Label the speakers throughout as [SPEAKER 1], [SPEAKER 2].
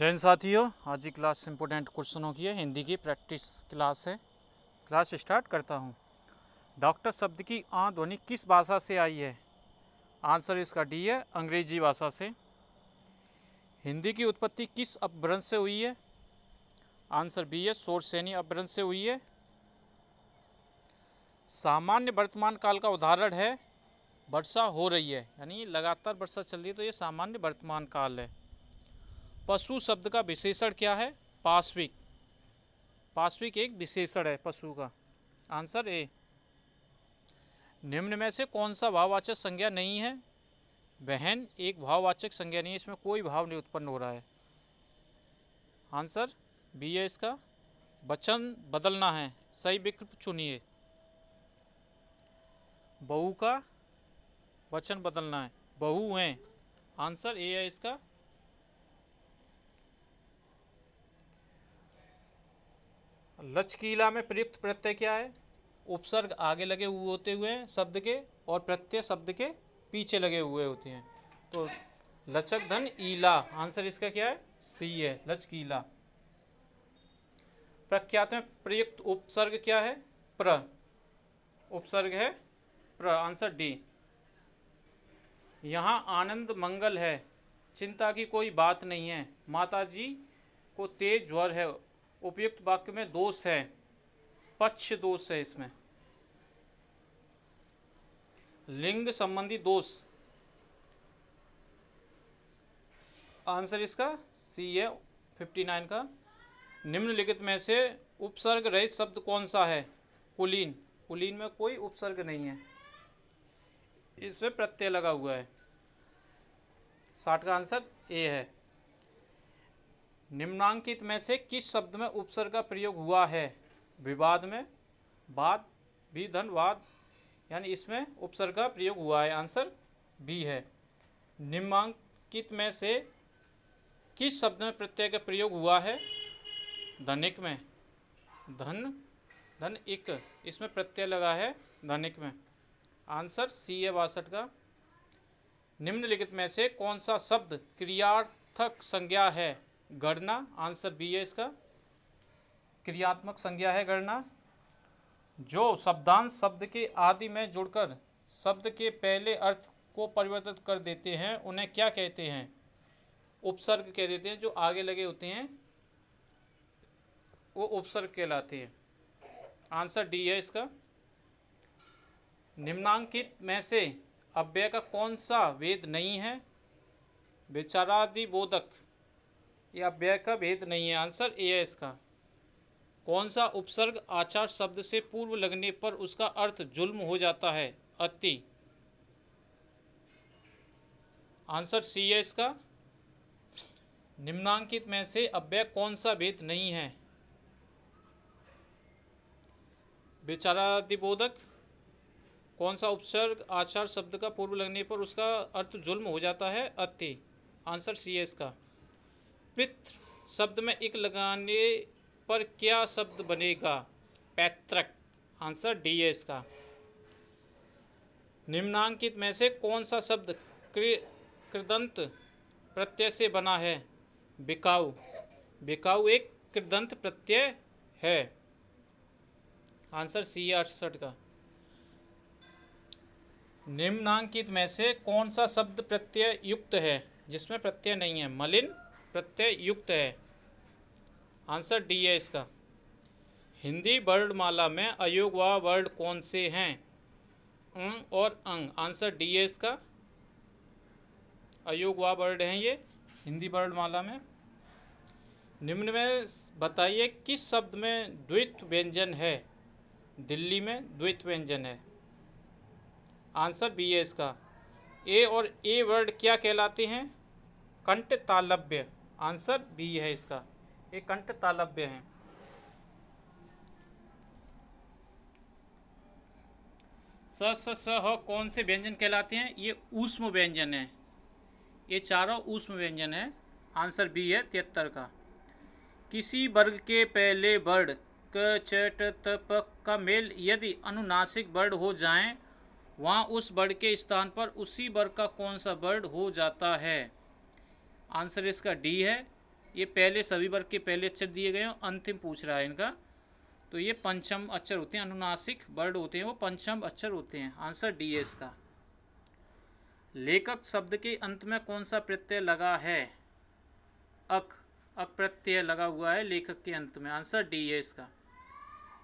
[SPEAKER 1] जय हिंद साथियों, आज की क्लास इंपोर्टेंट क्वेश्चनों की है। हिंदी की प्रैक्टिस क्लास है। क्लास स्टार्ट करता हूँ। डॉक्टर शब्द की आ ध्वनि किस भाषा से आई है? आंसर इसका डी है, अंग्रेजी भाषा से। हिंदी की उत्पत्ति किस अपभ्रंश से हुई है? आंसर बी है, शोरसेनी अपभ्रंश से हुई है। सामान्य वर्तमान काल का उदाहरण है वर्षा हो रही है, यानी लगातार वर्षा चल रही है, तो ये सामान्य वर्तमान काल है। पशु शब्द का विशेषण क्या है? पाश्विक। पाश्विक एक विशेषण है पशु का। Answer A. निम्न में से कौन सा भाववाचक संज्ञा नहीं है? बहन एक भाववाचक संज्ञा नहीं है, इसमें कोई भाव नहीं उत्पन्न हो रहा है। आंसर बी है इसका। वचन बदलना है, सही विकल्प चुनिए। बहू का वचन बदलना है, बहू हैं। आंसर ए है इसका। लचकीला में प्रयुक्त प्रत्यय क्या है? उपसर्ग आगे लगे हुए होते हुए शब्द के और प्रत्यय शब्द के पीछे लगे हुए होते हैं, तो लचक धन ईला। आंसर इसका क्या है? सी है, लचकीला। प्रख्यात में प्रयुक्त उपसर्ग क्या है? प्र। उपसर्ग है प्र। Answer D. यहाँ आनंद मंगल है, चिंता की कोई बात नहीं है। माताजी को तेज ज्वर है। उपयुक्त वाक्य में दोष है, पक्ष दोष है इसमें। लिंग संबंधी दोष। आंसर इसका सी है, 59 का। निम्नलिखित में से उपसर्ग रहित शब्द कौन सा है? कुलीन। कुलीन में कोई उपसर्ग नहीं है, इसमें प्रत्यय लगा हुआ है। 60 का आंसर ए है। निम्नांकित में से किस शब्द में उपसर्ग का प्रयोग हुआ है? विवाद में वाद भी धन वाद, यानी इसमें उपसर्ग का प्रयोग हुआ है। आंसर बी है। निम्नांकित में से किस शब्द में प्रत्यय का प्रयोग हुआ है? धनिक में धन धन इक, इसमें प्रत्यय लगा है धनिक में। आंसर सी है, 62 का। निम्नलिखित में से कौन सा शब्द क्रियार्थक संज्ञा है? गणना। आंसर बी है इसका। क्रियात्मक संज्ञा है गणना। जो शब्दांश शब्द के आदि में जुड़कर शब्द के पहले अर्थ को परिवर्तित कर देते हैं, उन्हें क्या कहते हैं? उपसर्ग कह देते हैं। जो आगे लगे होते हैं वो उपसर्ग कहलाते हैं। आंसर डी है इसका। निम्नांकित में से अव्यय का कौन सा भेद नहीं है? विचारादिबोधक, यह अव्यय का भेद नहीं है। आंसर ए है इसका। कौन सा उपसर्ग आचार शब्द से पूर्व लगने पर उसका अर्थ जुल्म हो जाता है? अति। आंसर सी है इसका। निम्नांकित में से अव्यय कौन सा भेद नहीं है? विचारादिबोधक। कौन सा उपसर्ग आचार शब्द का पूर्व लगने पर उसका अर्थ जुल्म हो जाता है? अति। आंसर सी है इसका। पितृ शब्द में इक लगाने पर क्या शब्द बनेगा? पैतृक। आंसर डी है इसका। निम्नांकित में से कौन सा शब्द कृदंत प्रत्यय से बना है? बिकाऊ। बिकाऊ एक कृदंत प्रत्यय है। आंसर सी है, 68 का। निम्नांकित में से कौन सा शब्द प्रत्यय युक्त है? जिसमें प्रत्यय नहीं है। मलिन प्रत्यय युक्त है। आंसर डी है इसका। हिंदी वर्णमाला में अयोगवाह वर्ण कौन से हैं? अंग और अंग। आंसर डी है इसका। अयोगवाह वर्ण हैं ये हिंदी वर्णमाला में। निम्न में बताइए किस शब्द में द्वित्व व्यंजन है? दिल्ली में द्वित्व व्यंजन है। आंसर बी है इसका। ए और ए वर्ण क्या कहलाते हैं? कंठ तालव्य। आंसर बी है इसका। ये कंठ तालव्य हैं। स स स ह कौन से व्यंजन कहलाते हैं? ये ऊष्म व्यंजन है। ये चारों ऊष्म व्यंजन है। आंसर बी है, 73 का। किसी वर्ग के पहले वर्ण क च ट त प का मेल यदि अनुनासिक वर्ण हो जाएं, वहाँ उस वर्ण के स्थान पर उसी वर्ग का कौन सा वर्ण हो जाता है? आंसर इसका डी है, ये पहले सभी वर्ग के पहले अक्षर दिए गए हैं, अंतिम पूछ रहा है इनका, तो ये पंचम अक्षर होते हैं, अनुनासिक वर्ड होते हैं, वो पंचम अक्षर होते हैं। आंसर डी है इसका। लेखक शब्द के अंत में कौन सा प्रत्यय लगा है? अक प्रत्यय लगा हुआ है लेखक के अंत में। आंसर डी है इसका।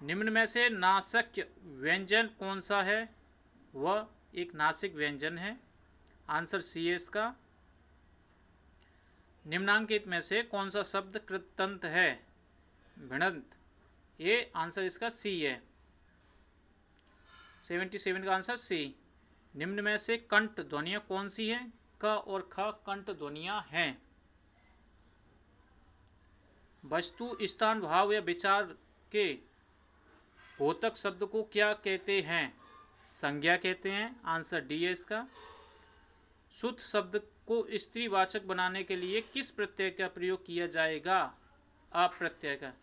[SPEAKER 1] निम्न में से नासिक व्यंजन कौन सा है? वह एक नासिक व्यंजन है। आंसर सी है इसका। निम्नांकित में से कौन सा शब्द कृतंत है? भिड़ंत। ये आंसर इसका सी है। 77 का आंसर सी। निम्न में से कंठ ध्वनियाँ कौन सी हैं? क और ख कंठ ध्वनियाँ हैं। वस्तु, स्थान, भाव या विचार के बोधक शब्द को क्या कहते हैं? संज्ञा कहते हैं। आंसर डी है इसका। शुद्ध शब्द को स्त्रीवाचक बनाने के लिए किस प्रत्यय का प्रयोग किया जाएगा? आप प्रत्यय का।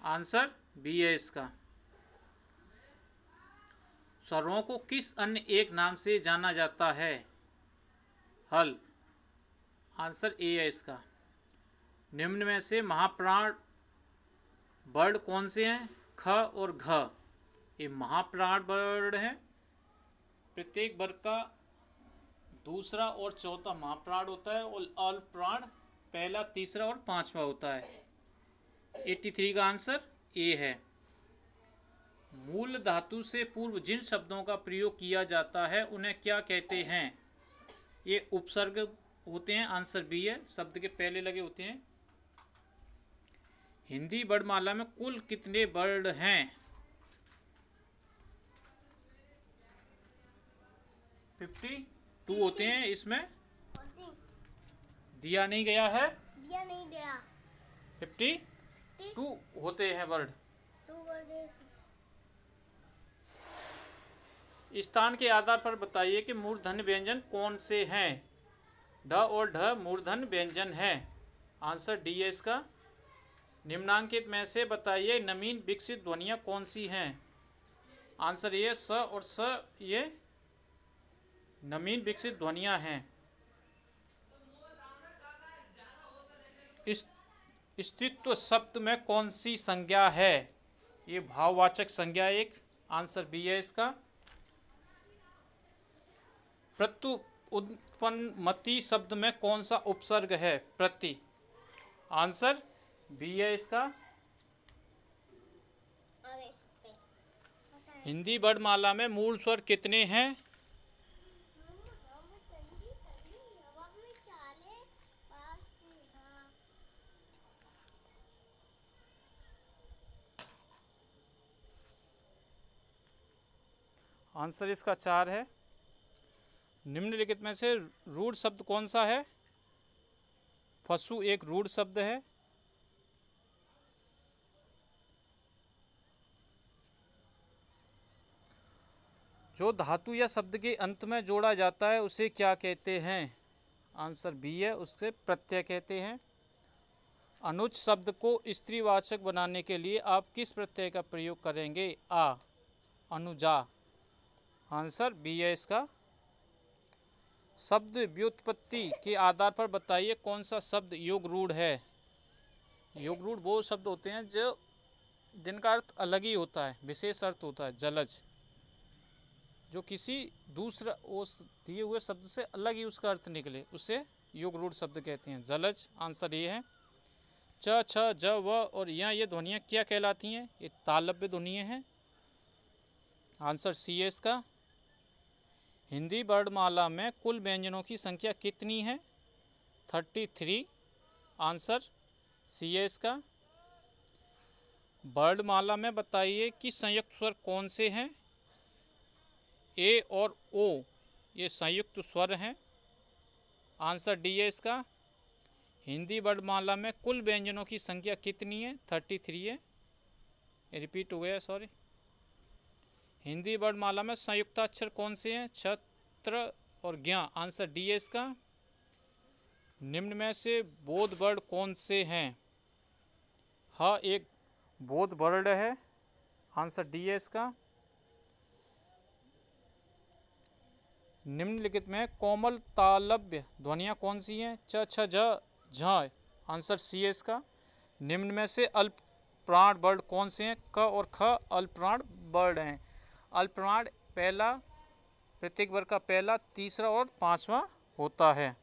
[SPEAKER 1] आंसर बी है इसका। स्वरों को किस अन्य एक नाम से जाना जाता है? हल। आंसर ए है इसका। निम्न में से महाप्राण वर्ड कौन से हैं? ख और घ। ये महाप्राण वर्ड हैं। प्रत्येक वर्ग का दूसरा और चौथा महाप्राण होता है और अल्पप्राण पहला, तीसरा और पांचवा होता है। 83 का आंसर ए है। मूल धातु से पूर्व जिन शब्दों का प्रयोग किया जाता है उन्हें क्या कहते हैं? ये उपसर्ग होते हैं। आंसर बी है। शब्द के पहले लगे होते हैं। हिंदी वर्णमाला में कुल कितने वर्ण हैं? 52 होते हैं। इसमें दिया नहीं गया है। 52 होते हैं वर्ड। स्थान के आधार पर बताइए कि मूर्धन्य व्यंजन कौन से हैं? ढ और ढ मूर्धन्य व्यंजन है। आंसर डी है इसका। निम्नांकित में से बताइए नवीन विकसित ध्वनियाँ कौन सी हैं? आंसर ये स और स ये नवीन विकसित ध्वनियाँ हैं। स्त्रीत्व शब्द में कौन सी संज्ञा है? ये भाववाचक संज्ञा एक। आंसर बी है इसका। प्रत्युत्पन्नमति शब्द में कौन सा उपसर्ग है? प्रति। आंसर बी है इसका। हिंदी वर्णमाला में मूल स्वर कितने हैं? आंसर इसका 4 है। निम्नलिखित में से रूढ़ शब्द कौन सा है? पशु एक रूढ़ शब्द है। जो धातु या शब्द के अंत में जोड़ा जाता है उसे क्या कहते हैं? आंसर बी है। उससे प्रत्यय कहते हैं। अनुज शब्द को स्त्रीवाचक बनाने के लिए आप किस प्रत्यय का प्रयोग करेंगे? आ। अनुजा। आंसर बी है इसका। शब्द व्युत्पत्ति के आधार पर बताइए कौन सा शब्द योग रूढ़ है? योग रूढ़ वो शब्द होते हैं जो जिनका अर्थ अलग ही होता है, विशेष अर्थ होता है। जलज, जो किसी दूसरा उस दिए हुए शब्द से अलग ही उसका अर्थ निकले, उसे योग रूढ़ शब्द कहते हैं। जलज। आंसर ये है। च, छ, ज, व और यहाँ ये ध्वनियाँ क्या कहलाती हैं? ये तालव्य ध्वनियाँ हैं। आंसर सी है इसका। हिंदी वर्णमाला में कुल व्यंजनों की संख्या कितनी है? 33। आंसर सी है इसका। वर्णमाला में बताइए कि संयुक्त स्वर कौन से हैं? ए और ओ ये संयुक्त स्वर हैं। आंसर डी है इसका। हिंदी वर्णमाला में कुल व्यंजनों की संख्या कितनी है? 33 है। रिपीट हो गया, सॉरी। हिंदी वर्णमाला में संयुक्ताक्षर कौन से हैं? छत्र और ज्ञ। आंसर डी है इसका। निम्न में से बोध वर्ण कौन से हैं? ह एक बोध वर्ण है। आंसर डी है इसका। निम्नलिखित में कोमल तालव्य ध्वनियाँ कौन सी हैं? च, छ, ज झ, आंसर सी है इसका। निम्न में से अल्पप्राण वर्ड कौन से हैं? क और ख अल्पप्राण वर्ड हैं। अल्पप्राण पहला, प्रत्येक वर्ग का पहला, तीसरा और पांचवा होता है।